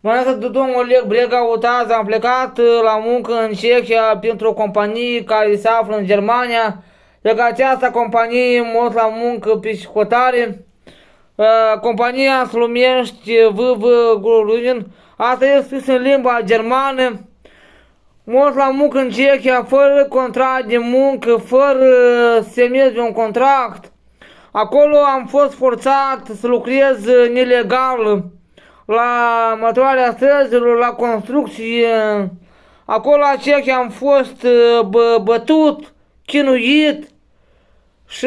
Bună domnul Oleg Brega Utaz, am plecat la muncă în Cehia pentru o companie care se află în Germania. De că această companie mult la muncă pe școtare. Compania se numește VV Groludin. Asta este scris în limba germană. Mult la muncă în Cehia, fără contract de muncă, fără semnez de un contract. Acolo am fost forțat să lucrez nelegal la materialele străzilor, la construcție. Acolo la Cehia am fost bătut, chinuit și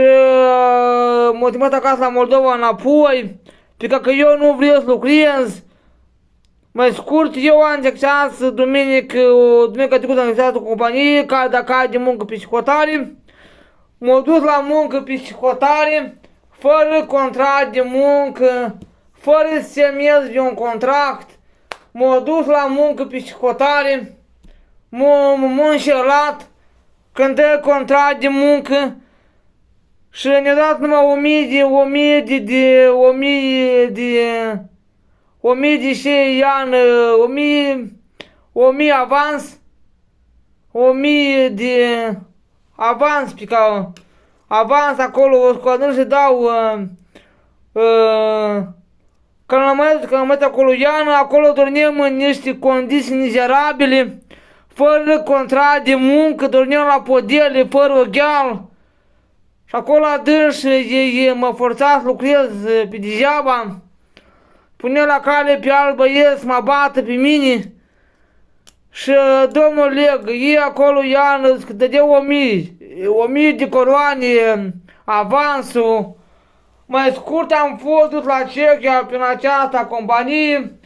m-am trimis acasă la Moldova înapoi, pentru că eu nu vreau să lucrez. Mai scurt, eu am încercat duminică trecută am încercat o companie care dacă de muncă pe școtare. M-am dus la muncă pe școtare, fără contract de muncă, fără semnez de un contract. M-am dus la muncă pe școtare, m-am înșelat când dă contract de muncă și ne-a dat numai 1000 de șei an, 1000 avans, 1000 de avans, pe ca avans acolo, o scoadă și dau când am mai acolo iarnă, acolo dormim în niște condiții mizerabile, fără contract de muncă, dormim la podele, fără ogheal. Și acolo adânci ei mă forța să lucrez pe degeaba. Pune la cale pe alt băieț, mă bată pe mine. Și domnul Oleg, ei acolo iarnă, că dădea 1000 de coroane avansul. Mai scurt am fost dus la Cehia prin această companie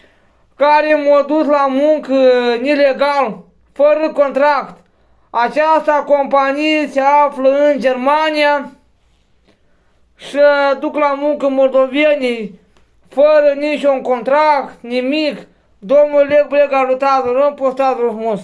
care m-a dus la muncă nelegal, fără contract. Această companie se află în Germania și duc la muncă moldovenii fără niciun contract, nimic. Domnul Oleg Brega, ajutați-vă, postați frumos.